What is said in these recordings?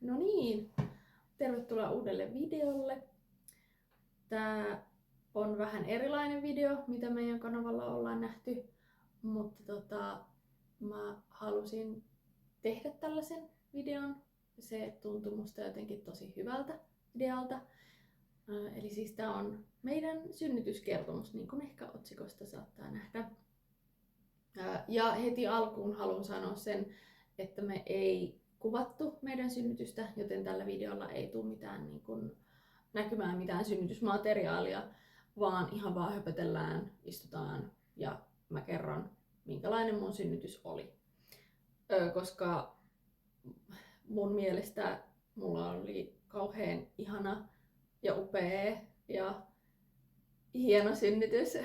No niin, tervetuloa uudelle videolle. Tää on vähän erilainen video, mitä meidän kanavalla ollaan nähty, mutta mä halusin tehdä tällaisen videon. Se tuntui musta jotenkin tosi hyvältä idealta. Eli siis tää on meidän synnytyskertomus, niin kuin ehkä otsikosta saattaa nähdä. Ja heti alkuun haluan sanoa sen, että me ei kuvattu meidän synnytystä, joten tällä videolla ei tule mitään näkymään mitään synnytysmateriaalia, vaan ihan vaan höpötellään, istutaan ja mä kerron, minkälainen mun synnytys oli. Koska mun mielestä mulla oli kauhean ihana ja upea ja hieno synnytys.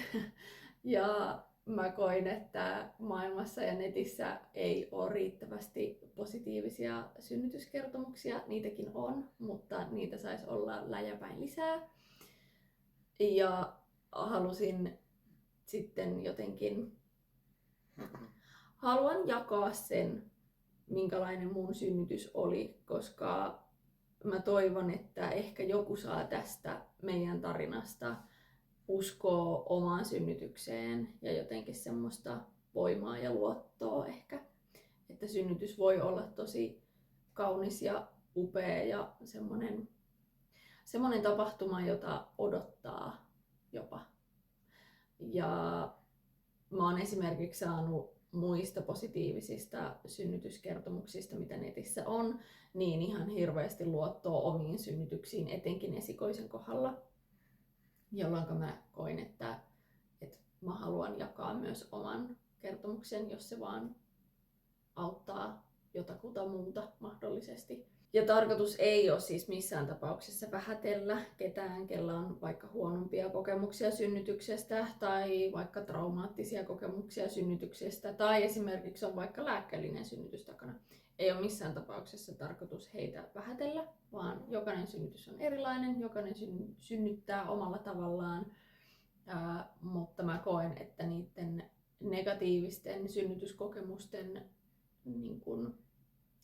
Ja mä koin, että maailmassa ja netissä ei ole riittävästi positiivisia synnytyskertomuksia. Niitäkin on, mutta niitä saisi olla läjäpäin lisää. Ja halusin sitten jotenkin, haluan jakaa sen, minkälainen mun synnytys oli, koska mä toivon, että ehkä joku saa tästä meidän tarinasta uskoo omaan synnytykseen ja jotenkin semmoista voimaa ja luottoa ehkä. Että synnytys voi olla tosi kaunis ja upea ja semmoinen tapahtuma, jota odottaa jopa. Ja mä oon esimerkiksi saanut muista positiivisista synnytyskertomuksista, mitä netissä on, niin ihan hirveästi luottoa omiin synnytyksiin, etenkin esikoisen kohdalla. Jolloin mä koin, että mä haluan jakaa myös oman kertomuksen, jos se vaan auttaa jotakuta muuta mahdollisesti. Ja tarkoitus ei ole siis missään tapauksessa vähätellä ketään, kellä on vaikka huonompia kokemuksia synnytyksestä tai vaikka traumaattisia kokemuksia synnytyksestä tai esimerkiksi on vaikka lääkkeellinen synnytys takana. Ei ole missään tapauksessa tarkoitus heitä vähätellä, vaan jokainen synnytys on erilainen, jokainen synnyttää omalla tavallaan, mutta mä koen, että niiden negatiivisten synnytyskokemusten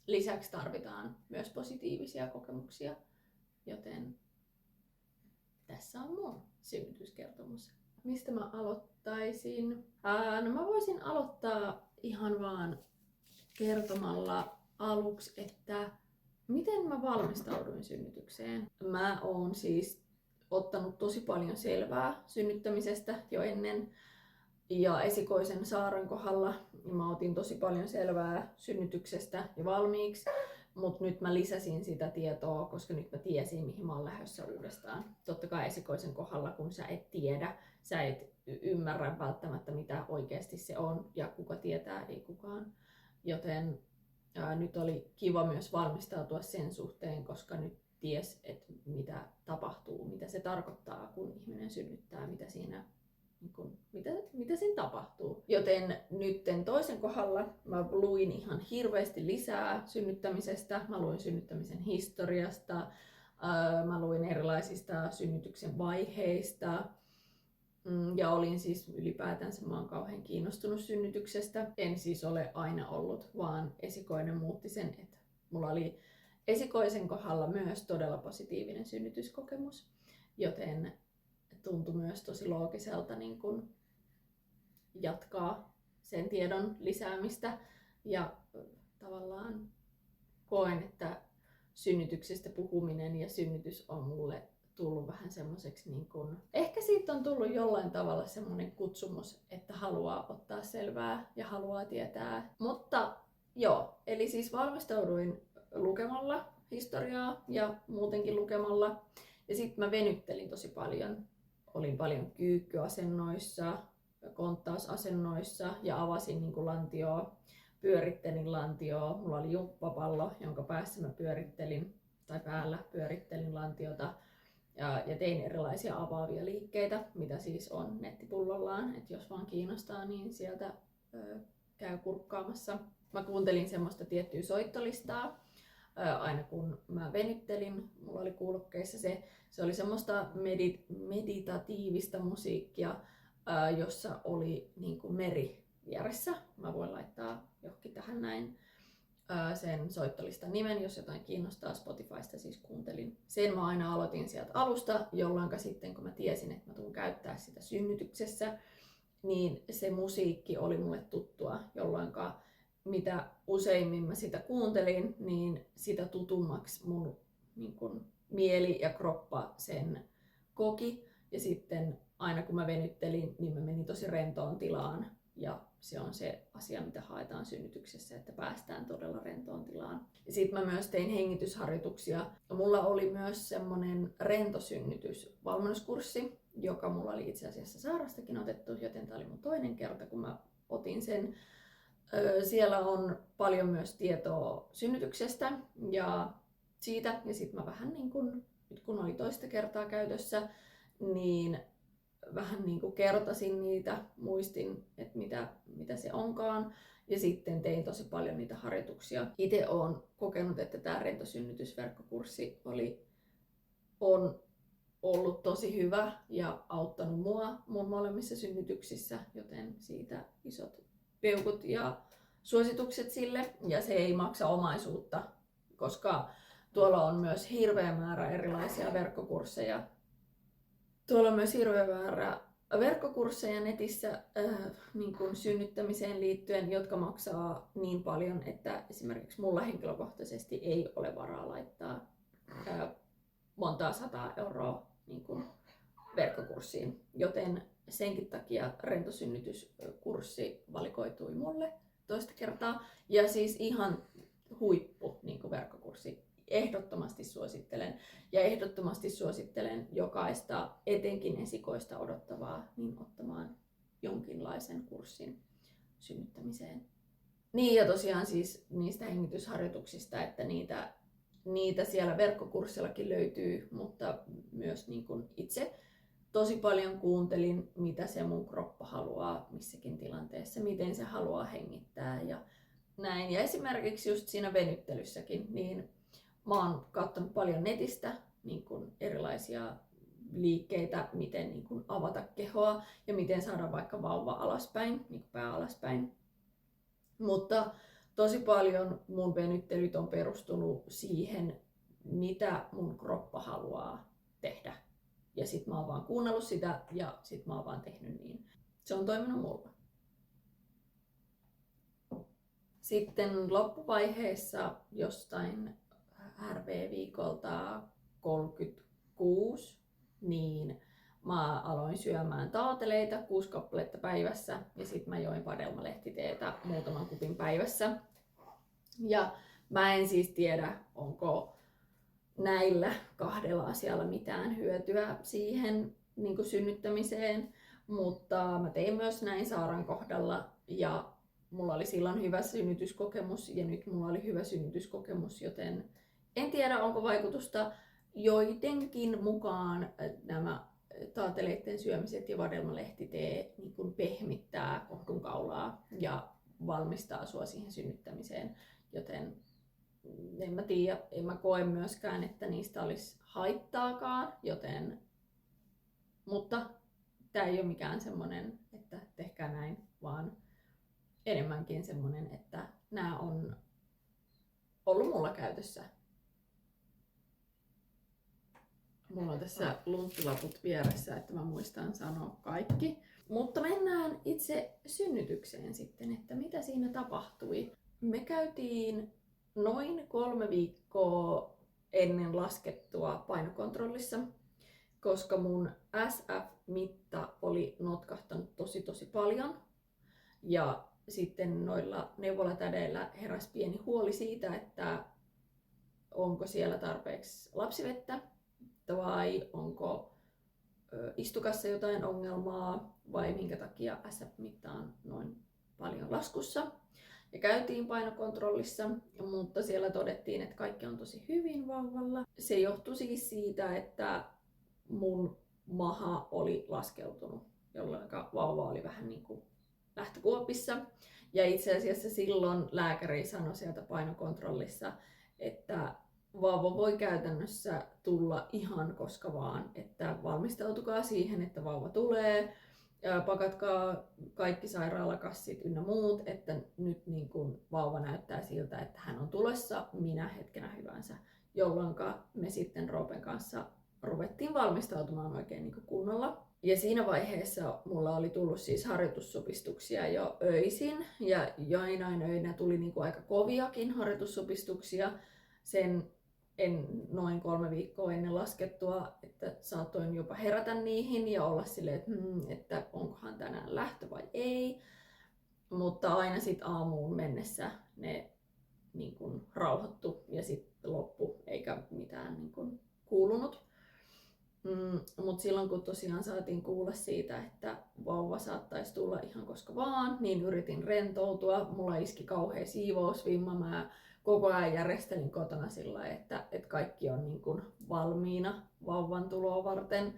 lisäksi tarvitaan myös positiivisia kokemuksia, joten tässä on mun synnytyskertomus. Mistä mä aloittaisin? No mä voisin aloittaa ihan vaan kertomalla aluksi, että miten mä valmistauduin synnytykseen. Mä oon siis ottanut tosi paljon selvää synnyttämisestä jo ennen. Ja esikoisen Saaran kohdalla mä otin tosi paljon selvää synnytyksestä jo valmiiksi, mutta nyt mä lisäsin sitä tietoa, koska nyt mä tiesin, mihin mä oon lähdössä uudestaan. Totta kai esikoisen kohdalla, kun sä et tiedä, sä et ymmärrä välttämättä mitä oikeasti se on ja kuka tietää, ei kukaan. Joten nyt oli kiva myös valmistautua sen suhteen, koska nyt ties, että mitä tapahtuu, mitä se tarkoittaa, kun ihminen synnyttää, mitä siinä tapahtuu. Joten nytten toisen kohdalla mä luin ihan hirveästi lisää synnyttämisestä. Mä luin synnyttämisen historiasta, mä luin erilaisista synnytyksen vaiheista ja olin siis ylipäätänsä, mä oon kauhean kiinnostunut synnytyksestä. En siis ole aina ollut, vaan esikoinen muutti sen, että mulla oli esikoisen kohdalla myös todella positiivinen synnytyskokemus, joten tuntui myös tosi loogiselta jatkaa sen tiedon lisäämistä ja tavallaan koen, että synnytyksestä puhuminen ja synnytys on mulle tullut vähän semmoiseksi ehkä siitä on tullut jollain tavalla semmoinen kutsumus, että haluaa ottaa selvää ja haluaa tietää. Mutta joo, eli siis valmistauduin lukemalla historiaa ja muutenkin lukemalla ja sitten mä venyttelin tosi paljon. Olin paljon kyykkyasennoissa, konttausasennoissa ja avasin lantioa, pyörittelin lantioa. Mulla oli jumppapallo, jonka päässä mä päällä pyörittelin lantiota ja tein erilaisia avaavia liikkeitä, mitä siis on nettipullollaan. Et jos vaan kiinnostaa, niin sieltä käy kurkkaamassa. Mä kuuntelin semmoista tiettyä soittolistaa. Aina kun mä venyttelin, mulla oli kuulokkeissa se oli semmoista meditatiivista musiikkia, jossa oli meri vieressä. Mä voin laittaa johonkin tähän näin sen soittolistan nimen, jos jotain kiinnostaa. Spotifysta siis kuuntelin. Sen mä aina aloitin sieltä alusta, jolloin sitten kun mä tiesin, että mä tuun käyttää sitä synnytyksessä, niin se musiikki oli mulle tuttua, jolloin mitä useimmin mä sitä kuuntelin, niin sitä tutummaksi mun niin kun, mieli ja kroppa sen koki. Ja sitten aina kun mä venyttelin, niin mä menin tosi rentoon tilaan. Ja se on se asia, mitä haetaan synnytyksessä, että päästään todella rentoon tilaan. Ja sitten mä myös tein hengitysharjoituksia. Mulla oli myös semmonen rentosynnytysvalmennuskurssi, joka mulla oli itse asiassa Saarastakin otettu, joten tää oli mun toinen kerta, kun mä otin sen. Siellä on paljon myös tietoa synnytyksestä ja siitä. Ja sitten mä vähän niin kun, nyt kun oli toista kertaa käytössä, niin vähän niin kuin kertasin niitä, muistin, että mitä se onkaan. Ja sitten tein tosi paljon niitä harjoituksia. Itse olen kokenut, että tämä rentosynnytysverkkokurssi on ollut tosi hyvä ja auttanut mua mun molemmissa synnytyksissä, joten siitä isot peukut ja suositukset sille. Ja se ei maksa omaisuutta, koska tuolla on myös hirveä määrä erilaisia verkkokursseja. Tuolla on myös hirveä määrä verkkokursseja netissä niin kuin synnyttämiseen liittyen, jotka maksaa niin paljon, että esimerkiksi mulla henkilökohtaisesti ei ole varaa laittaa montaa 100 euroa niin kuin verkkokurssiin. Joten senkin takia rentosynnytyskurssi valikoitui mulle toista kertaa. Ja siis ihan huippu niin kuin verkkokurssi. Ehdottomasti suosittelen. Ja ehdottomasti suosittelen jokaista, etenkin esikoista odottavaa, niin ottamaan jonkinlaisen kurssin synnyttämiseen. Niin ja tosiaan siis niistä hengitysharjoituksista, että niitä siellä verkkokurssillakin löytyy, mutta myös niin kuin itse tosi paljon kuuntelin, mitä se mun kroppa haluaa missäkin tilanteessa, miten se haluaa hengittää ja näin. Ja esimerkiksi just siinä venyttelyssäkin, niin mä oon katsonut paljon netistä niin kuin erilaisia liikkeitä, miten niin kuin avata kehoa ja miten saada vaikka vauva alaspäin, niin kuin pää alaspäin. Mutta tosi paljon mun venyttelyt on perustunut siihen, mitä mun kroppa haluaa tehdä. Ja sit mä oon vaan kuunnellut sitä ja sit mä oon vaan tehnyt niin. Se on toiminut mulla. Sitten loppuvaiheessa jostain RV-viikolta 36, niin mä aloin syömään taateleita 6 kappaletta päivässä ja sitten mä join vadelmalehtiteetä muutaman kupin päivässä. Ja mä en siis tiedä, onko näillä 2 asialla mitään hyötyä siihen niin kuin synnyttämiseen, mutta mä tein myös näin Saaran kohdalla ja mulla oli silloin hyvä synnytyskokemus ja nyt mulla oli hyvä synnytyskokemus, joten en tiedä, onko vaikutusta. Joidenkin mukaan nämä taateleiden syömiset ja vadelmalehtitee niin kuin pehmittää kohdunkaulaa ja valmistaa sua siihen synnyttämiseen, joten en mä tiedä, en mä koe myöskään, että niistä olisi haittaakaan, mutta tää ei ole mikään semmonen, että tehkää näin, vaan enemmänkin semmonen, että nämä on ollut mulla käytössä. Mulla on tässä lunttulaput vieressä, että mä muistan sanoa kaikki. Mutta mennään itse synnytykseen sitten, että mitä siinä tapahtui. Me käytiin noin 3 viikkoa ennen laskettua painokontrollissa, koska mun SF-mitta oli notkahtanut tosi paljon. Ja sitten noilla neuvolatädeillä heräsi pieni huoli siitä, että onko siellä tarpeeksi lapsivettä vai onko istukassa jotain ongelmaa vai minkä takia SF-mitta on noin paljon laskussa. Ja käytiin painokontrollissa, mutta siellä todettiin, että kaikki on tosi hyvin vauvalla. Se johtui siis siitä, että mun maha oli laskeutunut, jolloin vauva oli vähän niin kuin lähtökuopissa. Ja itse asiassa silloin lääkäri sanoi sieltä painokontrollissa, että vauva voi käytännössä tulla ihan koska vaan, että valmistautukaa siihen, että vauva tulee. pakatkaa kaikki sairaalakassit ynnä muut, että nyt niin kun vauva näyttää siltä, että hän on tulossa minä hetkenä hyvänsä, jolloin me sitten Roopen kanssa ruvettiin valmistautumaan oikein niin kunnolla. Ja siinä vaiheessa mulla oli tullut siis harjoitussupistuksia jo öisin, ja joinain öinä tuli niin kuin aika koviakin harjoitussupistuksia sen noin 3 viikkoa ennen laskettua, että saatoin jopa herätä niihin ja olla silleen, että onkohan tänään lähtö vai ei. Mutta aina sitten aamuun mennessä ne niin kuin rauhoittu ja sitten loppu, eikä mitään niin kuin kuulunut. Mutta silloin kun tosiaan saatiin kuulla siitä, että vauva saattaisi tulla ihan koska vaan, niin yritin rentoutua. Mulla iski kauhea siivousvimma. Mä koko ajan järjestelin kotona sillä, että kaikki on niin kuin valmiina vauvan tuloa varten.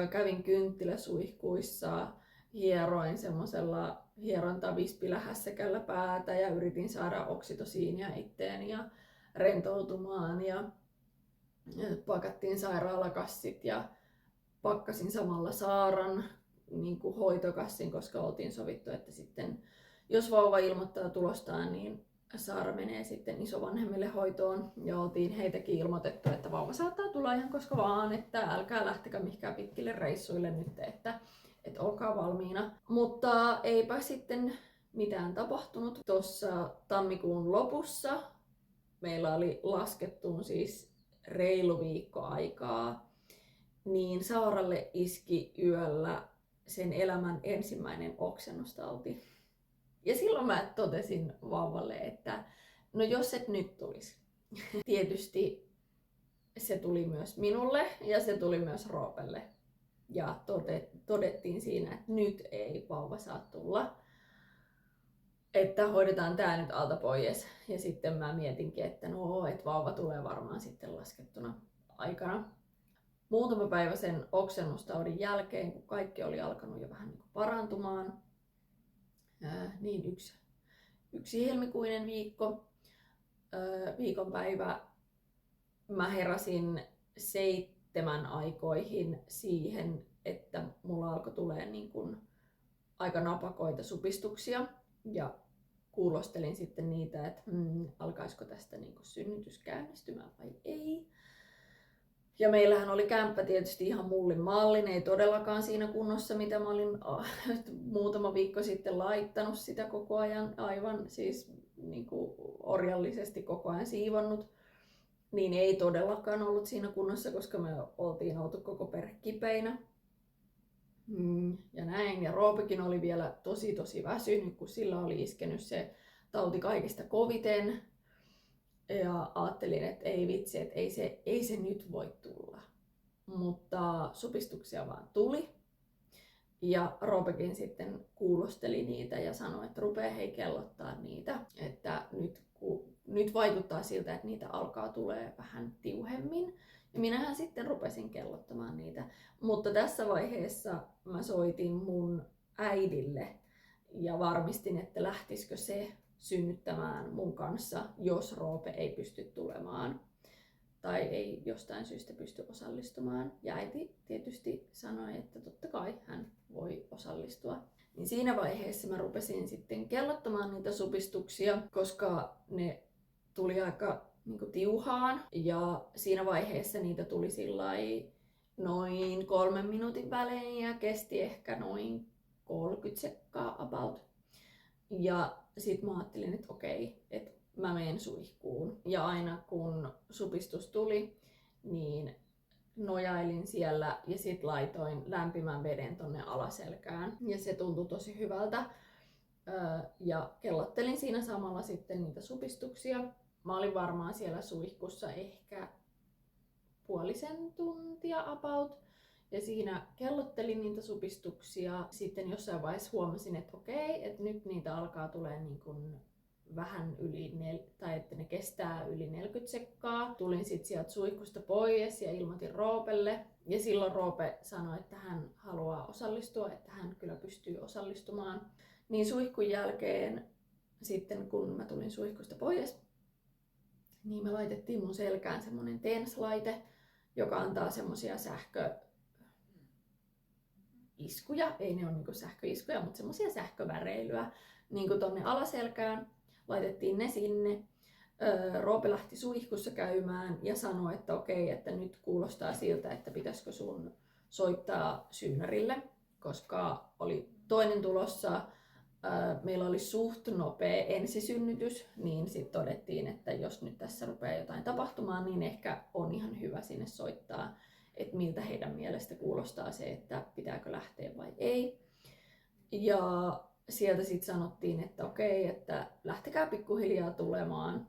Kävin kynttiläsuihkuissa, hieroin semmoisella hierontavispilähässäkällä päätä ja yritin saada oksitosiinia itteeni ja rentoutumaan. Ja pakattiin sairaalakassit ja pakkasin samalla Saaran niin kuin hoitokassin, koska oltiin sovittu, että sitten jos vauva ilmoittaa tulostaan, niin Saara menee sitten isovanhemmille hoitoon. Ja oltiin heitäkin ilmoitettu, että vauva saattaa tulla ihan koska vaan, että älkää lähtekää mihinkään pitkille reissuille nyt, että olkaa valmiina. Mutta eipä sitten mitään tapahtunut. Tuossa tammikuun lopussa meillä oli laskettuun siis reilu viikko aikaa, niin Saaralle iski yöllä sen elämän ensimmäinen oksennustauti. Ja silloin mä totesin vauvalle, että no jos et nyt tulisi. Tietysti se tuli myös minulle ja se tuli myös Roopelle. Ja todettiin siinä, että nyt ei vauva saa tulla. Että hoidetaan tää nyt alta pois. Ja sitten mä mietinkin, että että vauva tulee varmaan sitten laskettuna aikana. Muutama päivä sen oksennustaudin jälkeen, kun kaikki oli alkanut jo vähän niin parantumaan, niin yksi helmikuinen viikonpäivä mä heräsin 7 aikoihin siihen, että mulla alkoi tulee niin kuin aika napakoita supistuksia ja kuulostelin sitten niitä, että alkaisiko tästä niin kuin synnytys käynnistymään vai ei. Ja meillähän oli kämppä tietysti ihan mullin mallin, ei todellakaan siinä kunnossa, mitä mä olin muutama viikko sitten laittanut sitä koko ajan, aivan siis niin kuin orjallisesti koko ajan siivonnut. Niin ei todellakaan ollut siinä kunnossa, koska me oltiin oltu koko perhe kipeinä. Ja näin, ja Roopekin oli vielä tosi väsynyt, kun sillä oli iskenyt se tauti kaikista koviten. Ja ajattelin, että ei vitsi, että ei se nyt voi tulla. Mutta supistuksia vaan tuli. Ja Roopekin sitten kuulosteli niitä ja sanoi, että rupee kellottaa niitä. Että nyt vaikuttaa siltä, että niitä alkaa tulee vähän tiuhemmin. Ja minähän sitten rupesin kellottamaan niitä. Mutta tässä vaiheessa mä soitin mun äidille ja varmistin, että lähtisikö se synnyttämään mun kanssa, jos Roope ei pysty tulemaan tai ei jostain syystä pysty osallistumaan. Ja äiti tietysti sanoi, että totta kai hän voi osallistua. Niin siinä vaiheessa mä rupesin sitten kellottamaan niitä supistuksia, koska ne tuli aika niin kuin tiuhaan. Ja siinä vaiheessa niitä tuli sillai noin 3 minuutin välein ja kesti ehkä noin 30 sekkaa about. Ja sit mä ajattelin, että okei, että mä menen suihkuun. Ja aina kun supistus tuli, niin nojailin siellä ja sit laitoin lämpimän veden tonne alaselkään. Ja se tuntui tosi hyvältä. Ja kellottelin siinä samalla sitten niitä supistuksia. Mä olin varmaan siellä suihkussa ehkä puolisen tuntia about. Ja siinä kellottelin niitä supistuksia. Sitten jossain vaiheessa huomasin, että okei, että nyt niitä alkaa tulee niin kuin vähän yli, tai että ne kestää yli 40 sekkaa. Tulin sitten sieltä suihkusta pois ja ilmoitin Roopelle. Ja silloin Roope sanoi, että hän haluaa osallistua, että hän kyllä pystyy osallistumaan. Niin suihkun jälkeen sitten kun mä tulin suihkusta pois, niin me laitettiin mun selkään semmonen TENS-laite, joka antaa semmosia iskuja, ei ne ole niinku sähköiskuja, mutta semmoisia sähköväreilyä niinku tonne alaselkään. Laitettiin ne sinne. Roope lähti suihkussa käymään ja sanoi, että okei, että nyt kuulostaa siltä, että pitäisikö sun soittaa synnärille, koska oli toinen tulossa. Meillä oli suht nopea ensisynnytys, niin sitten todettiin, että jos nyt tässä rupeaa jotain tapahtumaan, niin ehkä on ihan hyvä sinne soittaa, että miltä heidän mielestä kuulostaa se, että pitääkö lähteä vai ei. Ja sieltä sitten sanottiin, että okei, että lähtekää pikkuhiljaa tulemaan,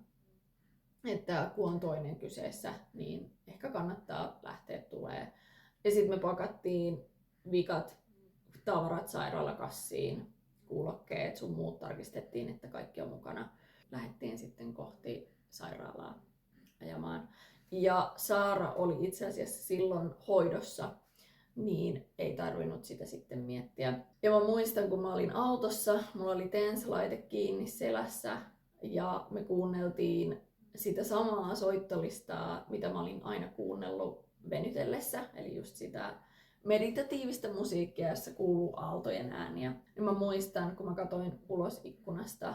että kun on toinen kyseessä, niin ehkä kannattaa lähteä tulemaan. Ja sitten me pakattiin vikat tavarat sairaalakassiin, kuulokkeet, sun muut tarkistettiin, että kaikki on mukana. Lähdettiin sitten kohti sairaalaa ajamaan. Ja Saara oli itse asiassa silloin hoidossa, niin ei tarvinnut sitä sitten miettiä. Ja mä muistan, kun mä olin autossa, mulla oli TENS-laite kiinni selässä ja me kuunneltiin sitä samaa soittolistaa, mitä mä olin aina kuunnellut venytellessä, eli just sitä meditatiivista musiikkia, jossa kuuluu aaltojen ääniä. Ja mä muistan, kun mä katsoin ulos ikkunasta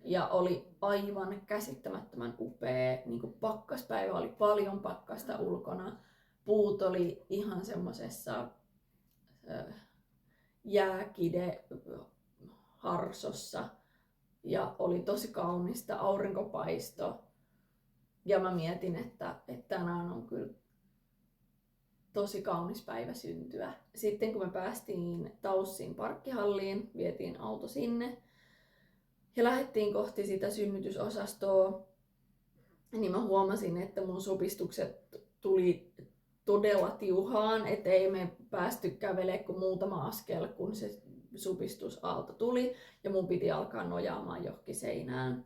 ja oli aivan käsittämättömän upea, niin kuin pakkaspäivä, oli paljon pakkasta ulkona. Puut oli ihan semmosessa jääkide harsossa ja oli tosi kaunista, aurinkopaisto. Ja mä mietin, että tänään on kyllä tosi kaunis päivä syntyä. Sitten kun me päästiin Taussin parkkihalliin, vietiin auto sinne ja lähdettiin kohti sitä synnytysosastoa, niin mä huomasin, että mun supistukset tuli todella tiuhaan, ettei me päästy kävelemään kuin muutama askel, kun se supistusaalto tuli ja mun piti alkaa nojaamaan johonkin seinään,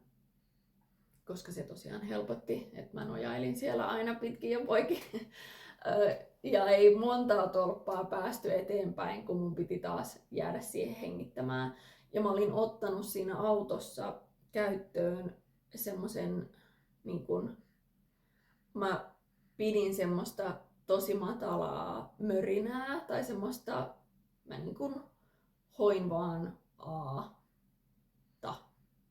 koska se tosiaan helpotti, että mä nojailin siellä aina pitkin ja poikin. Ja ei montaa tolppaa päästy eteenpäin, kun mun piti taas jäädä siihen hengittämään. Ja mä olin ottanut siinä autossa käyttöön semmosen, niin kun, mä pidin semmoista tosi matalaa mörinää tai semmoista, mä niin kun hoin vaan A-ta.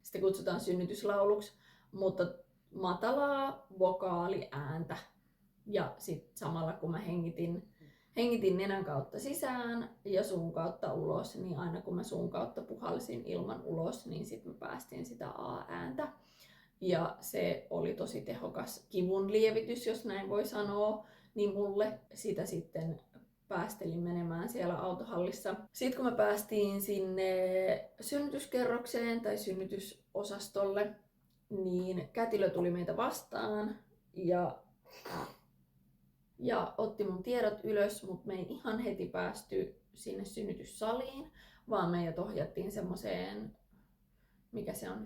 Sitä kutsutaan synnytyslauluksi, mutta matalaa vokaaliääntä. Ja sitten samalla kun mä hengitin nenän kautta sisään ja suun kautta ulos, niin aina kun mä suun kautta puhalsin ilman ulos, niin sitten mä päästin sitä A-ääntä. Ja se oli tosi tehokas kivun lievitys, jos näin voi sanoa, niin mulle sitä sitten päästelin menemään siellä autohallissa. Sitten kun me päästiin sinne synnytyskerrokseen tai synnytysosastolle, niin kätilö tuli meitä vastaan ja otti mun tiedot ylös, mutta me ei ihan heti päästy sinne synnytyssaliin, vaan meidät ohjattiin semmoiseen, mikä se on,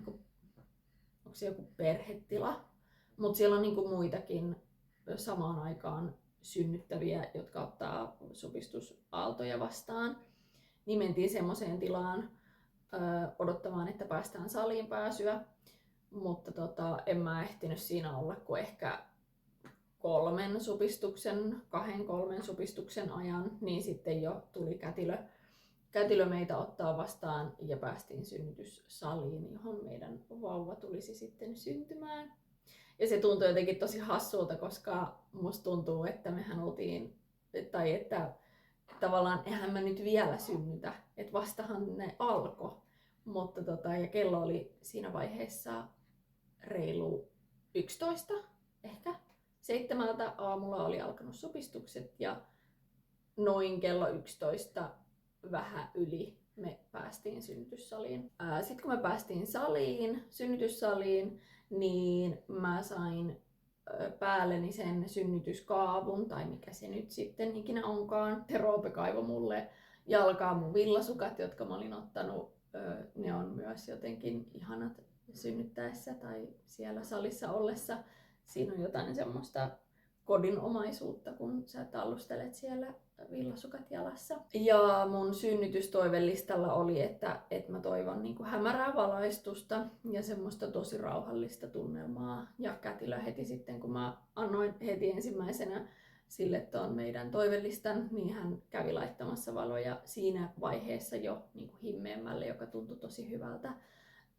onko se joku perhetila, mutta siellä on niinku muitakin samaan aikaan synnyttäviä, jotka ottaa supistusaaltoja vastaan. Niin mentiin semmoiseen tilaan odottamaan, että päästään saliin pääsyä, mutta en mä ehtinyt siinä olla kuin ehkä 2-3 supistuksen ajan, niin sitten jo tuli kätilö meitä ottaa vastaan ja päästiin synnytyssaliin, johon meidän vauva tulisi sitten syntymään. Ja se tuntui jotenkin tosi hassulta, koska musta tuntuu, että mehän oltiin, tai että tavallaan eihän mä nyt vielä synnytä, että vastahan ne alkoi. Mutta ja kello oli siinä vaiheessa reilu 11 ehkä. 7 aamulla oli alkanut supistukset ja noin kello 11 vähän yli me päästiin synnytyssaliin. Sitten kun me päästiin synnytyssaliin, niin mä sain päälleni sen synnytyskaavun, tai mikä se nyt sitten ikinä onkaan. Roope kaivoi mulle jalkaan mun villasukat, jotka mä olin ottanut. Ne on myös jotenkin ihanat synnyttäessä tai siellä salissa ollessa. Siinä on jotain semmoista kodinomaisuutta, kun sä tallustelet siellä villasukat jalassa. Ja mun synnytystoivelistalla oli, että mä toivon niin kuin hämärää valaistusta ja semmoista tosi rauhallista tunnelmaa. Ja kätilö heti sitten, kun mä annoin heti ensimmäisenä sille tuon meidän toivelistan, niin hän kävi laittamassa valoja siinä vaiheessa jo niin kuin himmeämmälle, joka tuntui tosi hyvältä.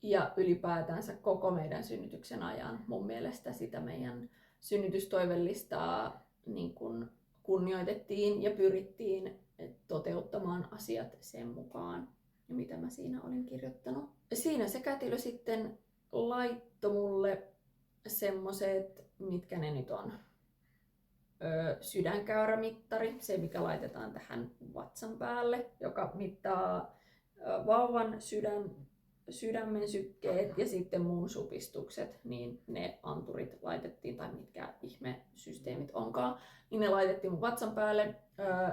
Ja ylipäätänsä koko meidän synnytyksen ajan mun mielestä sitä meidän synnytystoivelistaa niin kuin kunnioitettiin ja pyrittiin toteuttamaan asiat sen mukaan, mitä mä siinä olin kirjoittanut. Siinä se kätilö sitten laittoi mulle semmoset, mitkä ne nyt on, sydänkäyrämittari, se mikä laitetaan tähän vatsan päälle, joka mittaa vauvan sydämen sykkeet ja sitten muun supistukset, niin ne anturit laitettiin, tai mitkä ihmesysteemit onkaan, niin ne laitettiin mun vatsan päälle.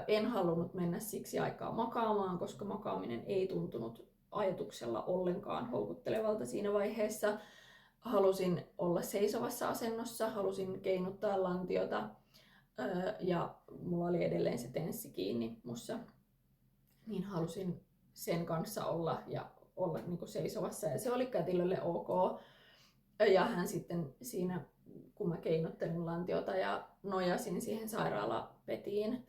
En halunnut mennä siksi aikaa makaamaan, koska makaaminen ei tuntunut ajatuksella ollenkaan houkuttelevalta siinä vaiheessa. Halusin olla seisovassa asennossa, halusin keinuttaa lantiota ja mulla oli edelleen se tenssi kiinni mussa, niin halusin sen kanssa olla niin kuin seisovassa ja se oli kätilölle ok. Ja hän sitten siinä, kun mä keinottelin lantiota ja nojasin siihen sairaalapetiin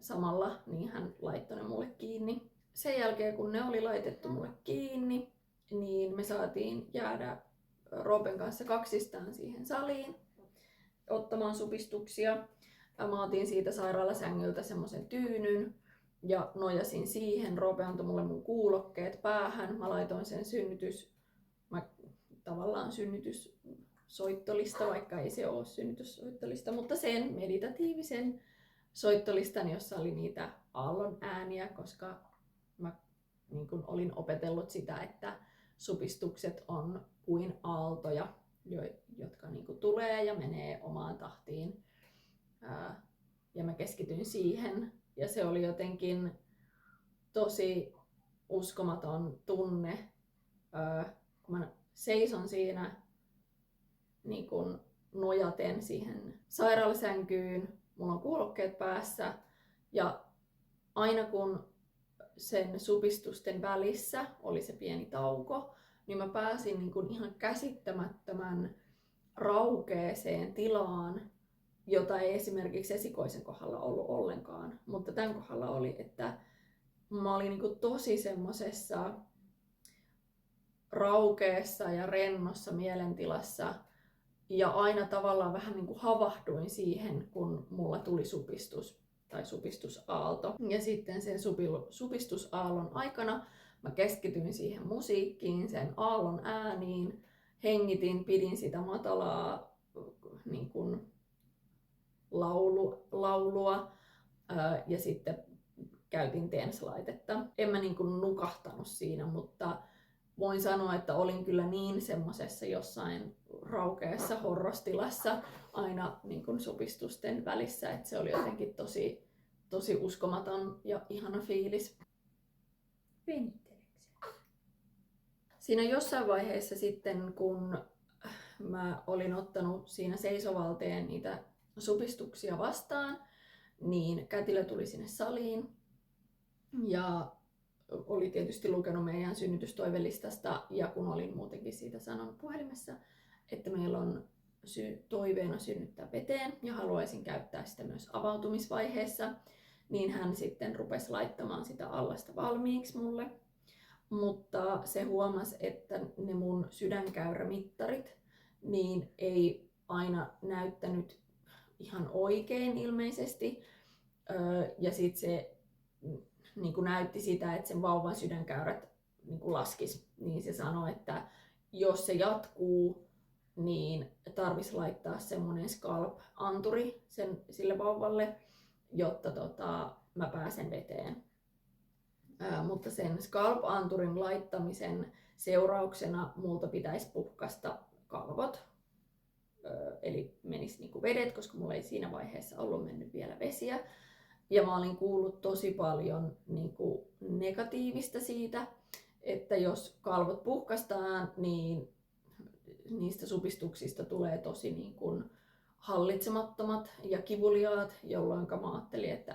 samalla, niin hän laittoi ne mulle kiinni. Sen jälkeen, kun ne oli laitettu mulle kiinni, niin me saatiin jäädä Roopen kanssa kaksistaan siihen saliin ottamaan supistuksia. Mä otin siitä sairaalasängyltä semmoisen tyynyn ja nojasin siihen. Roope antoi mulle mun kuulokkeet päähän. Mä laitoin sen tavallaan synnytyssoittolista, vaikka ei se ole synnytyssoittolista, mutta sen meditatiivisen soittolistan, jossa oli niitä aallon ääniä, koska mä niin kun olin opetellut sitä, että supistukset on kuin aaltoja, jotka niin kun tulee ja menee omaan tahtiin. Ja mä keskityin siihen. Ja se oli jotenkin tosi uskomaton tunne, kun mä seison siinä niin kun nojaten siihen sairaalasänkyyn, mulla on kuulokkeet päässä ja aina kun sen supistusten välissä oli se pieni tauko, niin mä pääsin niin kun ihan käsittämättömän raukeeseen tilaan, jota ei esimerkiksi esikoisen kohdalla ollut ollenkaan, mutta tämän kohdalla oli, että mä olin niin kuin tosi semmosessa raukeessa ja rennossa mielentilassa ja aina tavallaan vähän niin kuin havahduin siihen, kun mulla tuli supistus tai supistusaalto. Ja sitten sen supistusaallon aikana mä keskityin siihen musiikkiin, sen aallon ääniin, hengitin, pidin sitä matalaa niin kuin laulua ja sitten käytin TENS-laitetta. En mä niin kuin nukahtanut siinä, mutta voin sanoa, että olin kyllä niin semmosessa jossain raukeassa horrostilassa aina niin kuin supistusten välissä, että se oli jotenkin tosi uskomaton ja ihana fiilis. Siinä jossain vaiheessa sitten, kun mä olin ottanut siinä seisovalteen niitä supistuksia vastaan, niin kätilö tuli sinne saliin ja oli tietysti lukenut meidän synnytystoivelistasta ja kun olin muutenkin siitä sanonut puhelimessa, että meillä on toiveena synnyttää veteen ja haluaisin käyttää sitä myös avautumisvaiheessa, niin hän sitten rupesi laittamaan sitä allasta valmiiksi mulle. Mutta se huomasi, että ne mun sydänkäyrämittarit niin ei aina näyttänyt ihan oikein ilmeisesti. Ja sitten se niin kuin näytti sitä, että sen vauvan sydänkäyrät niin kuin laskisi. Niin se sanoi, että jos se jatkuu, niin tarvitsisi laittaa semmoinen scalp-anturi sille vauvalle, jotta mä pääsen veteen. Mutta sen scalp-anturin laittamisen seurauksena multa pitäisi puhkaista kalvot. Eli menisi niinku vedet, koska mulla ei siinä vaiheessa ollut mennyt vielä vesiä. Ja mä olin kuullut tosi paljon niinku negatiivista siitä, että jos kalvot puhkaistaan, niin niistä supistuksista tulee tosi niinku hallitsemattomat ja kivuliaat, jolloin mä ajattelin, että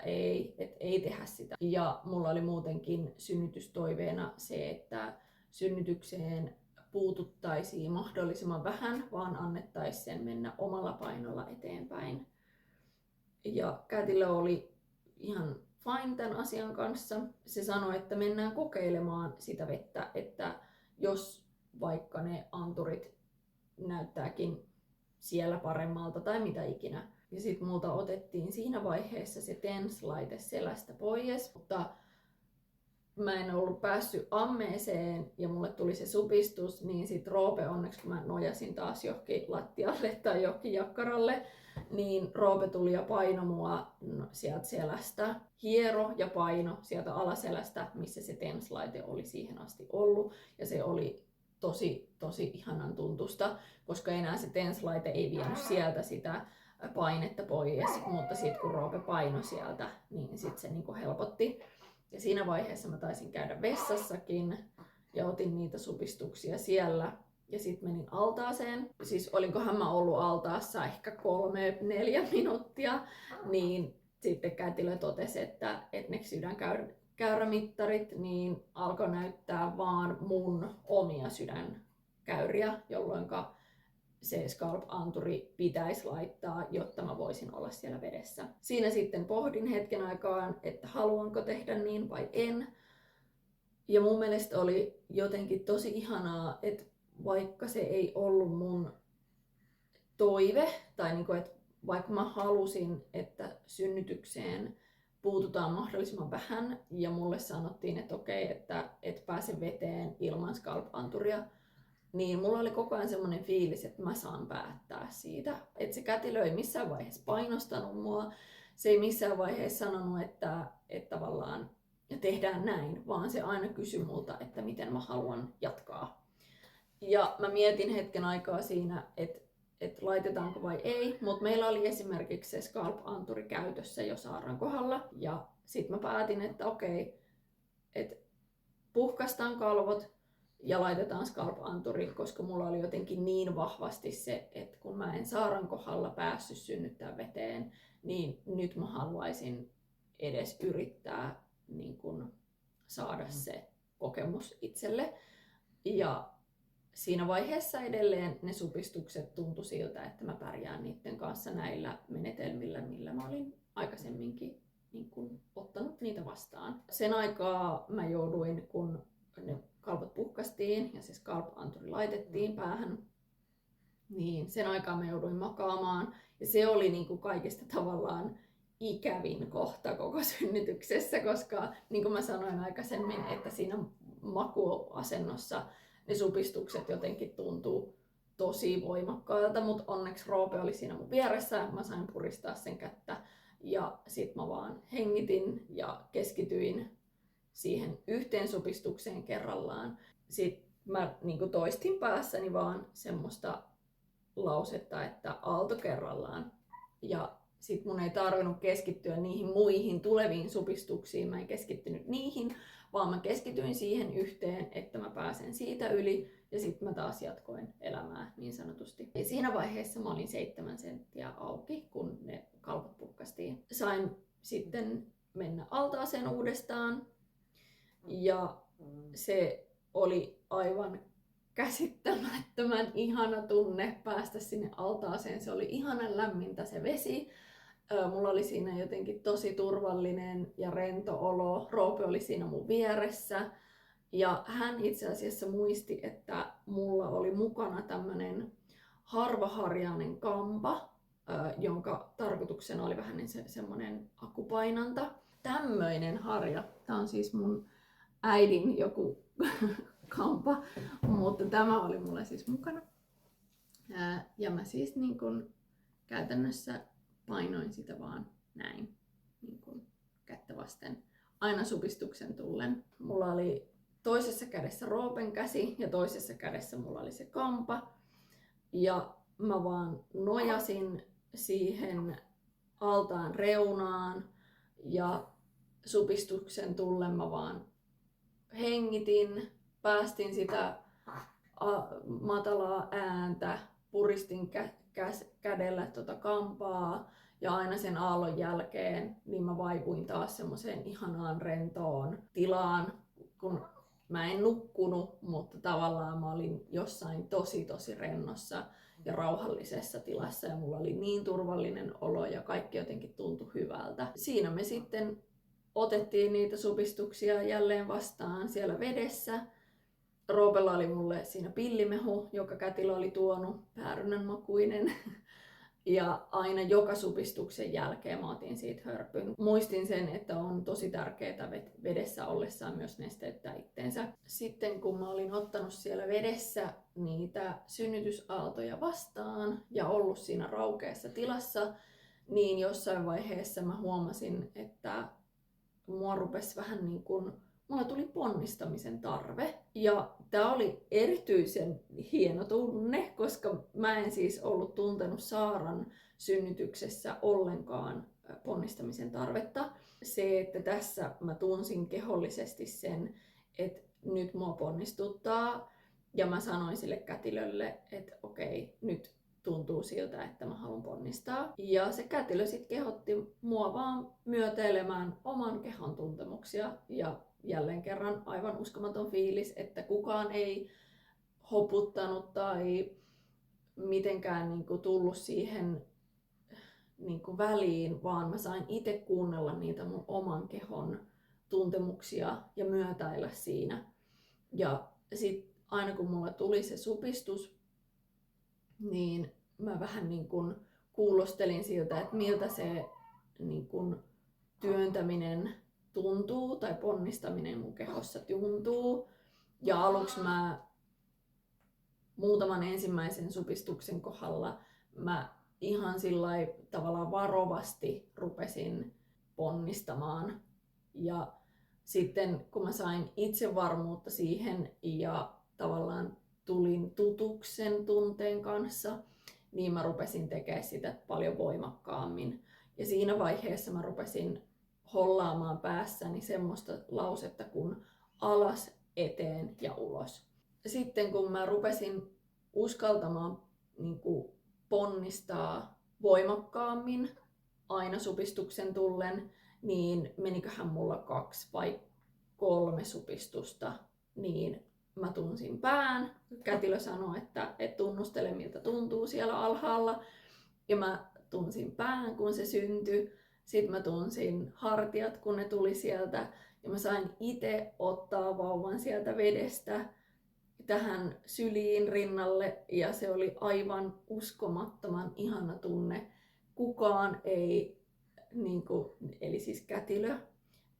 ei tehdä sitä. Ja mulla oli muutenkin synnytystoiveena se, että synnytykseen puututtaisiin mahdollisimman vähän, vaan annettaisiin sen mennä omalla painolla eteenpäin. Ja Kätilö oli ihan fine tämän asian kanssa. Se sanoi, että mennään kokeilemaan sitä vettä, että jos vaikka ne anturit näyttääkin siellä paremmalta tai mitä ikinä. Ja sitten multa otettiin siinä vaiheessa se TENS-laite selästä pois, mutta mä en ollut päässyt ammeeseen ja mulle tuli se supistus, niin sit Roope onneksi, kun mä nojasin taas johonkin lattialle tai johonkin jakkaralle, niin Roope tuli ja paino mua sieltä selästä. Hiero ja paino sieltä alaselästä, missä se TENS-laite oli siihen asti ollut. Ja se oli tosi ihanan tuntusta, koska enää se TENS-laite ei vienyt sieltä sitä painetta pois, mutta sitten kun Roope paino sieltä, niin sit se niinku helpotti. Ja siinä vaiheessa mä taisin käydä vessassakin ja otin niitä supistuksia siellä. Ja sitten menin altaaseen. Siis olinkohan mä ollut altaassa ehkä 3-4 minuuttia. Niin sitten Kätilö totesi, että ne sydänkäyrämittarit niin alkoi näyttää vaan mun omia sydänkäyriä, jolloin se scalp-anturi pitäisi laittaa, jotta mä voisin olla siellä vedessä. Siinä sitten pohdin hetken aikaan, että haluanko tehdä niin vai en. Ja mun mielestä oli jotenkin tosi ihanaa, että vaikka se ei ollut mun toive, tai niinku, että vaikka mä halusin, että synnytykseen puututaan mahdollisimman vähän, ja mulle sanottiin, että okei, että et pääse veteen ilman scalp-anturia, niin mulla oli koko ajan semmoinen fiilis, että mä saan päättää siitä. Että se Kätilö ei missään vaiheessa painostanut mua, se ei missään vaiheessa sanonut, että tavallaan tehdään näin, vaan se aina kysyi multa, että miten mä haluan jatkaa. Ja mä mietin hetken aikaa siinä, että laitetaanko vai ei, mutta meillä oli esimerkiksi se scalp-anturi käytössä jo Saaran kohdalla. Ja sit mä päätin, että okei, että puhkaistaan kalvot ja laitetaan scalp-anturi, koska mulla oli jotenkin niin vahvasti se, että kun mä en Saaran kohdalla päässyt synnyttää veteen, niin nyt mä haluaisin edes yrittää niin kun saada se kokemus itselle. Ja siinä vaiheessa edelleen ne supistukset tuntui siltä, että mä pärjään niiden kanssa näillä menetelmillä, millä mä olin aikaisemminkin niin kun ottanut niitä vastaan. Sen aikaa mä jouduin, kun ne kalvot puhkastiin ja se scalp-anturi laitettiin päähän, niin sen aikaa mä jouduin makaamaan. Ja se oli niin kuin kaikista tavallaan ikävin kohta koko synnytyksessä, koska niin kuin mä sanoin aikaisemmin, että siinä makuasennossa ne supistukset jotenkin tuntuu tosi voimakkailta, mutta onneksi Roope oli siinä mun vieressä, mä sain puristaa sen kättä ja sit mä vaan hengitin ja keskityin siihen yhteen supistukseen kerrallaan. Sitten mä niin toistin päässäni vaan semmoista lausetta, että aalto kerrallaan. Ja sit mun ei tarvinnut keskittyä niihin muihin tuleviin supistuksiin. Mä en keskittynyt niihin, vaan mä keskityin siihen yhteen, että mä pääsen siitä yli. Ja sitten mä taas jatkoin elämää niin sanotusti. Ja siinä vaiheessa mä olin 7 senttiä auki, kun ne kalvot puhkastiin. Sain sitten mennä altaaseen uudestaan. Ja se oli aivan käsittämättömän ihana tunne päästä sinne altaaseen. Se oli ihanan lämmintä se vesi. Mulla oli siinä jotenkin tosi turvallinen ja rento olo. Roope oli siinä mun vieressä. Ja hän itse asiassa muisti, että mulla oli mukana tämmönen harvaharjainen kampa, jonka tarkoituksena oli vähän niin semmonen akupainanta. Tämmöinen harja. Tää on siis mun äidin joku kampa, mutta tämä oli mulla siis mukana. Ja mä siis niin kun käytännössä painoin sitä vaan näin niin kun kättä vasten aina supistuksen tullen. Mulla oli toisessa kädessä Roopen käsi ja toisessa kädessä mulla oli se kampa. Ja mä vaan nojasin siihen altaan reunaan ja supistuksen tullen mä vaan hengitin, päästin sitä matalaa ääntä, puristin kädellä kampaa ja aina sen aallon jälkeen niin mä vaivuin taas semmoiseen ihanaan rentoon tilaan, kun mä en nukkunut, mutta tavallaan mä olin jossain tosi rennossa ja rauhallisessa tilassa ja mulla oli niin turvallinen olo ja kaikki jotenkin tuntui hyvältä. Siinä me sitten otettiin niitä supistuksia jälleen vastaan siellä vedessä. Roopella oli mulle siinä pillimehu, joka kätilö oli tuonut, päärynän makuinen. Ja aina joka supistuksen jälkeen mä otin siitä hörpyn. Muistin sen, että on tosi tärkeää vedessä ollessaan myös nesteyttää itteensä. Sitten kun mä olin ottanut siellä vedessä niitä synnytysaaltoja vastaan ja ollut siinä raukeassa tilassa, niin jossain vaiheessa mä huomasin, että mua rupesi vähän niin kuin, mulla tuli ponnistamisen tarve. Ja tää oli erityisen hieno tunne, koska mä en siis ollut tuntenut Saaran synnytyksessä ollenkaan ponnistamisen tarvetta. Se, että tässä mä tunsin kehollisesti sen, että nyt mua ponnistuttaa. Ja mä sanoin sille kätilölle, että okei, nyt tuntuu siltä, että mä haluan ponnistaa. Ja se kätilö sitten kehotti mua vaan myötäilemään oman kehon tuntemuksia. Ja jälleen kerran aivan uskomaton fiilis, että kukaan ei hoputtanut tai mitenkään niinku tullut siihen niinku väliin, vaan mä sain itse kuunnella niitä mun oman kehon tuntemuksia ja myötäillä siinä. Ja sitten aina kun mulla tuli se supistus, niin mä vähän niin kuin kuulostelin siltä, että miltä se niin kuin työntäminen tuntuu tai ponnistaminen mun kehossa tuntuu. Ja aluksi mä muutaman ensimmäisen supistuksen kohdalla mä ihan sillai tavallaan varovasti rupesin ponnistamaan. Ja sitten kun mä sain itsevarmuutta siihen ja tavallaan tulin tutuksen tunteen kanssa, niin mä rupesin tekemään sitä paljon voimakkaammin. Ja siinä vaiheessa mä rupesin hollaamaan päässäni semmoista lausetta kuin alas, eteen ja ulos. Sitten kun mä rupesin uskaltamaan niin kuin ponnistaa voimakkaammin aina supistuksen tullen, niin meniköhän mulla 2 vai 3 supistusta, niin mä tunsin pään. Kätilö sanoi, että tunnustele miltä tuntuu siellä alhaalla. Ja mä tunsin pään, kun se syntyi. Sitten mä tunsin hartiat, kun ne tuli sieltä. Ja mä sain itse ottaa vauvan sieltä vedestä tähän syliin rinnalle. Ja se oli aivan uskomattoman ihana tunne. Kukaan ei, eli siis kätilö,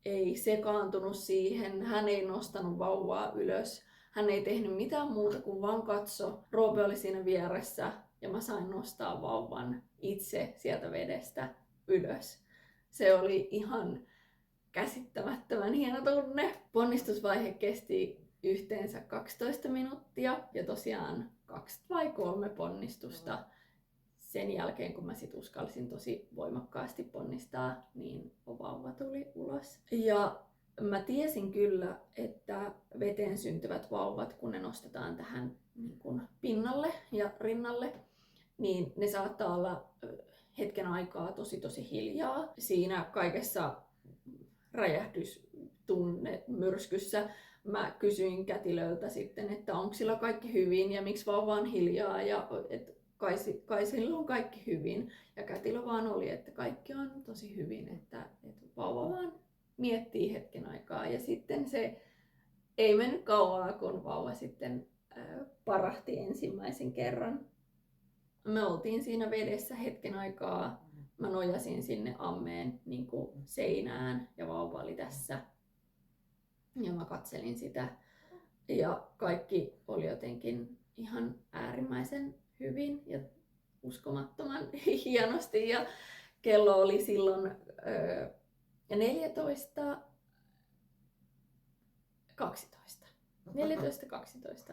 ei sekaantunut siihen. Hän ei nostanut vauvaa ylös. Hän ei tehnyt mitään muuta kuin vaan katso. Roope oli siinä vieressä ja mä sain nostaa vauvan itse sieltä vedestä ylös. Se oli ihan käsittämättömän hieno tunne. Ponnistusvaihe kesti yhteensä 12 minuuttia ja tosiaan 2 vai 3 ponnistusta. Sen jälkeen, kun mä sit uskalsin tosi voimakkaasti ponnistaa, niin vauva tuli ulos. Ja mä tiesin kyllä, että veteen syntyvät vauvat, kun ne nostetaan tähän niin kuin pinnalle ja rinnalle, niin ne saattaa olla hetken aikaa tosi hiljaa. Siinä kaikessa räjähdystunne myrskyssä mä kysyin kätilöltä sitten, että onko sillä kaikki hyvin ja miksi vauva on hiljaa ja kai sillä on kaikki hyvin. Ja kätilö vaan oli, että kaikki on tosi hyvin, että vauva vaan miettii hetken aikaa. Ja sitten se ei mennyt kauaa, kun vauva sitten parahti ensimmäisen kerran. Me oltiin siinä vedessä hetken aikaa. Mä nojasin sinne ammeen niin kuin seinään ja vauva oli tässä. Ja mä katselin sitä. Ja kaikki oli jotenkin ihan äärimmäisen hyvin ja uskomattoman hienosti. Ja kello oli silloin 14.12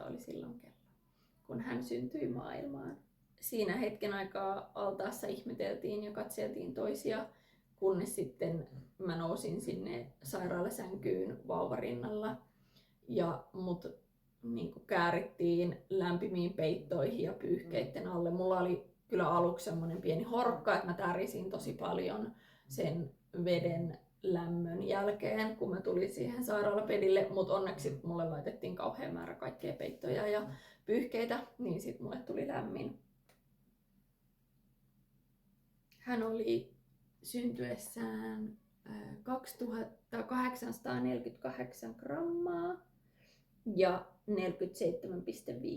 oli silloin kello, kun hän syntyi maailmaan. Siinä hetken aikaa altaassa ihmeteltiin ja katseltiin toisia, kunnes sitten mä nousin sinne sairaalasänkyyn vauvarinnalla ja mut niin kuin käärittiin lämpimiin peittoihin ja pyyhkeitten alle. Mulla oli kyllä aluksi semmoinen pieni horkka, että mä tärisin tosi paljon sen veden lämmön jälkeen, kun mä tulin siihen sairaalapedille, mutta onneksi mulle laitettiin kauhean määrä kaikkea peittoja ja pyyhkeitä, niin sit mulle tuli lämmin. Hän oli syntyessään 2848 grammaa ja 47,5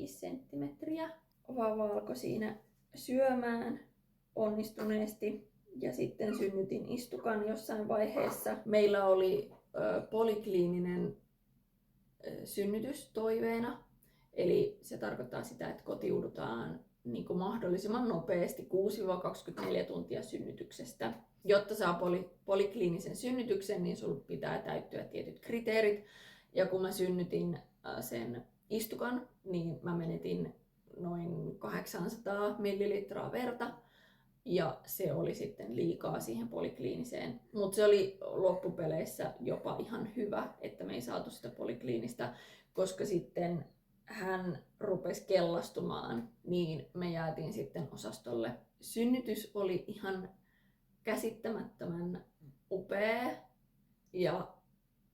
senttimetriä. Vauva alkoi siinä syömään onnistuneesti ja sitten synnytin istukan jossain vaiheessa. Meillä oli polikliininen synnytys toiveena, eli se tarkoittaa sitä, että kotiudutaan niin kuin mahdollisimman nopeasti 6-24 tuntia synnytyksestä. Jotta saa polikliinisen synnytyksen, niin sulla pitää täyttyä tietyt kriteerit. Ja kun mä synnytin sen istukan, niin mä menetin noin 800 millilitraa verta. Ja se oli sitten liikaa siihen polikliiniseen. Mutta se oli loppupeleissä jopa ihan hyvä, että me ei saatu sitä polikliinistä, koska sitten hän rupesi kellastumaan, niin me jäätiin sitten osastolle. Synnytys oli ihan käsittämättömän upea ja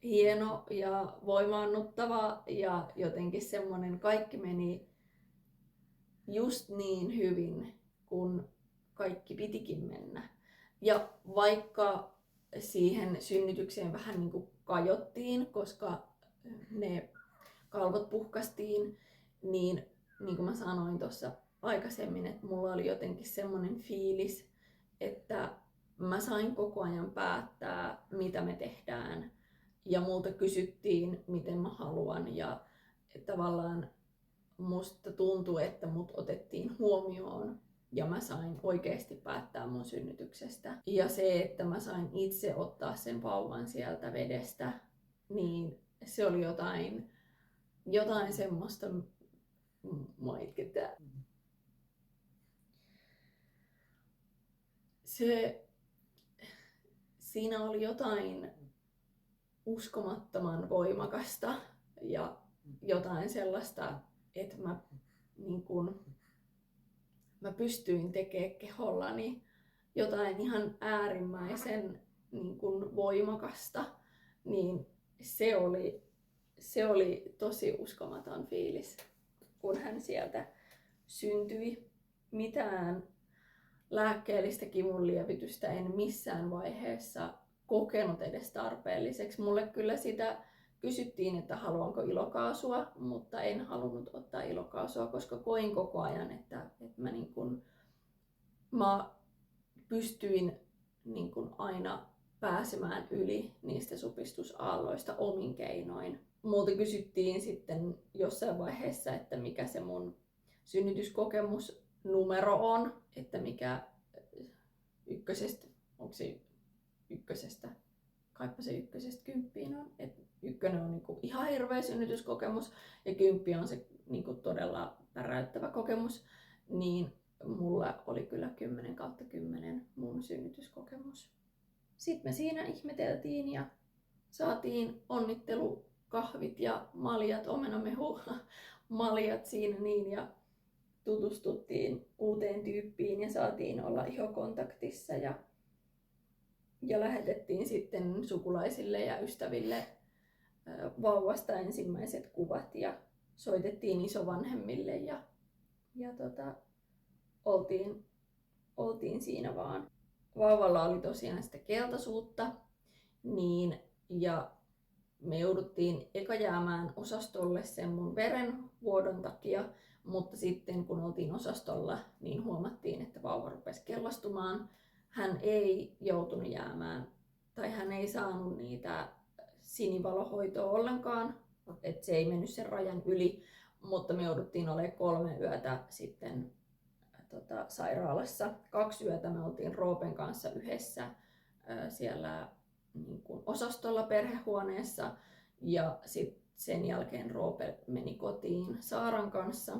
hieno ja voimaannuttava ja jotenkin semmoinen kaikki meni just niin hyvin, kun kaikki pitikin mennä. Ja vaikka siihen synnytykseen vähän niin kuin kajottiin, koska ne kalvot puhkastiin, niin kuin mä sanoin tuossa aikaisemmin, että mulla oli jotenkin semmoinen fiilis, että mä sain koko ajan päättää, mitä me tehdään. Ja multa kysyttiin, miten mä haluan. Ja tavallaan musta tuntui, että mut otettiin huomioon. Ja mä sain oikeasti päättää mun synnytyksestä. Ja se, että mä sain itse ottaa sen vauvan sieltä vedestä, niin se oli jotain semmoista, mua itkettää. Siinä oli jotain uskomattoman voimakasta ja jotain sellaista, että mä pystyin tekemään kehollani jotain ihan äärimmäisen voimakasta, niin se oli tosi uskomaton fiilis, kun hän sieltä syntyi. Mitään lääkkeellistä kivunlievitystä en missään vaiheessa kokenut edes tarpeelliseksi. Mulle kyllä sitä kysyttiin, että haluanko ilokaasua, mutta en halunnut ottaa ilokaasua, koska koin koko ajan, että mä pystyin aina pääsemään yli niistä supistusaalloista omin keinoin. Multa kysyttiin sitten jossain vaiheessa, että mikä se mun synnytyskokemusnumero on, että mikä ykkösestä, onko se ykkösestä, kaipa se ykkösestä 10 on. Et 1 on ihan hirveä synnytyskokemus ja 10 on se todella päräyttävä kokemus, niin mulla oli kyllä 10/10 mun synnytyskokemus. Sitten me siinä ihmeteltiin ja saatiin onnittelukahvit ja maljat, omenamehu maljat siinä niin ja tutustuttiin uuteen tyyppiin ja saatiin olla ihokontaktissa ja lähetettiin sitten sukulaisille ja ystäville vauvasta ensimmäiset kuvat ja soitettiin isovanhemmille ja oltiin siinä vaan. Vauvalla oli tosiaan sitä keltaisuutta, ja me jouduttiin eka jäämään osastolle sen mun verenvuodon takia, mutta sitten kun oltiin osastolla, niin huomattiin, että vauva rupesi kellastumaan. Hän ei joutunut jäämään, tai hän ei saanut niitä sinivalohoitoa ollenkaan, että se ei mennyt sen rajan yli, mutta me jouduttiin olemaan 3 yötä sitten sairaalassa. 2 yötä me oltiin Roopen kanssa yhdessä siellä osastolla perhehuoneessa ja sitten sen jälkeen Roope meni kotiin Saaran kanssa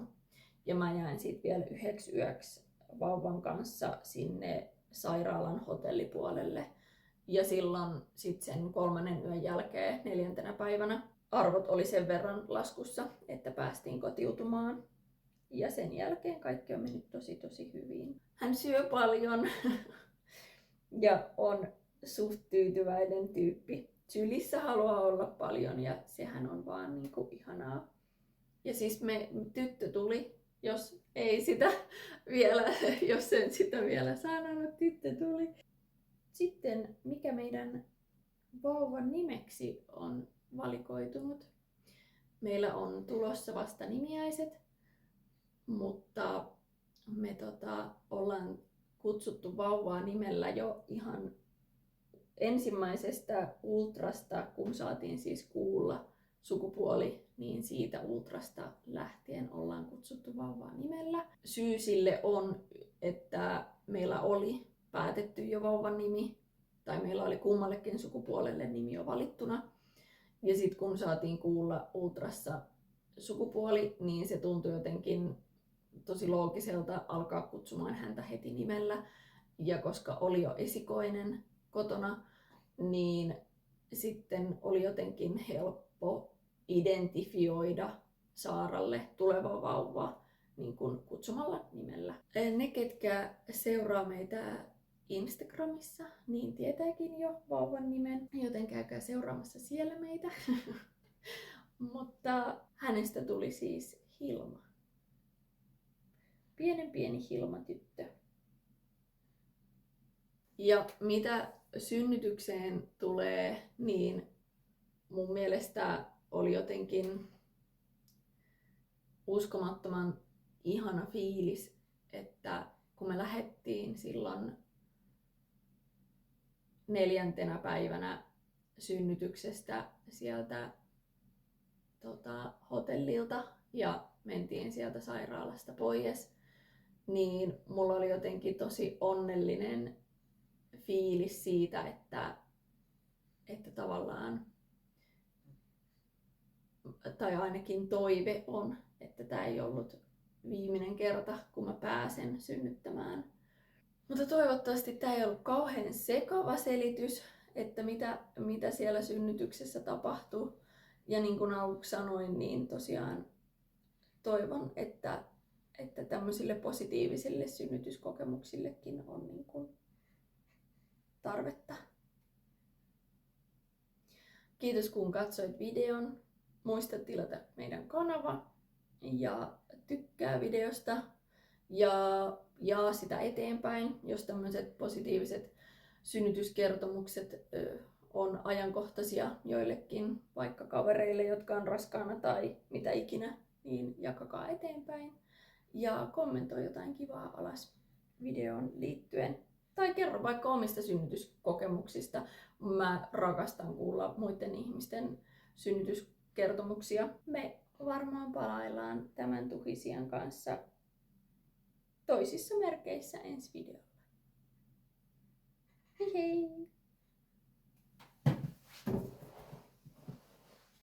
ja mä jäin sitten vielä 1 yöksi vauvan kanssa sinne sairaalan hotellipuolelle. Ja silloin sitten sen 3. yön jälkeen 4. päivänä arvot oli sen verran laskussa, että päästiin kotiutumaan. Ja sen jälkeen kaikki on mennyt tosi hyvin. Hän syö paljon ja on suht tyytyväinen tyyppi. Sylissä haluaa olla paljon ja sehän on vaan ihanaa. Ja siis tyttö tuli jos ei sitä vielä, jos en sitä vielä sanonut, tyttö tuli. Sitten mikä meidän vauvan nimeksi on valikoitunut. Meillä on tulossa vasta nimiäiset, mutta me ollaan kutsuttu vauvaa nimellä jo ihan ensimmäisestä ultrasta, kun saatiin siis kuulla sukupuoli, niin siitä ultrasta lähtien ollaan kutsuttu vauvaa nimellä. Syy sille on, että meillä oli päätetty jo vauvan nimi, tai meillä oli kummallekin sukupuolelle nimi jo valittuna. Ja sitten kun saatiin kuulla ultrassa sukupuoli, niin se tuntui jotenkin tosi loogiselta alkaa kutsumaan häntä heti nimellä. Ja koska oli jo esikoinen kotona, niin sitten oli jotenkin helppo identifioida Saaralle tuleva vauva niin kuin kutsumalla nimellä. Ne, ketkä seuraa meitä Instagramissa, niin tietääkin jo vauvan nimen, joten käykää seuraamassa siellä meitä. Mutta hänestä tuli siis Hilma. Pieni Hilma-tyttö. Ja mitä synnytykseen tulee, niin mun mielestä oli jotenkin uskomattoman ihana fiilis, että kun me lähdettiin silloin 4. päivänä synnytyksestä sieltä hotellilta ja mentiin sieltä sairaalasta pois, niin mulla oli jotenkin tosi onnellinen fiilis siitä, että tavallaan, tai ainakin toive on, että tämä ei ollut viimeinen kerta, kun mä pääsen synnyttämään. Mutta toivottavasti tämä ei ollut kauhean sekava selitys, että mitä siellä synnytyksessä tapahtuu. Ja niin kuin aluksi sanoin, niin tosiaan toivon, että tämmöisille positiivisille synnytyskokemuksillekin on niin kuin tarvetta. Kiitos kun katsoit videon. Muista tilata meidän kanava ja tykkää videosta ja jaa sitä eteenpäin, jos tämmöiset positiiviset synnytyskertomukset on ajankohtaisia joillekin, vaikka kavereille, jotka on raskaana tai mitä ikinä, niin jakakaa eteenpäin ja kommentoi jotain kivaa alas videoon liittyen. Tai kerro vaikka omista synnytyskokemuksista. Mä rakastan kuulla muiden ihmisten synnytyskertomuksia. Me varmaan palaillaan tämän Tuhisian kanssa toisissa merkeissä ensi videolla. Hei hei!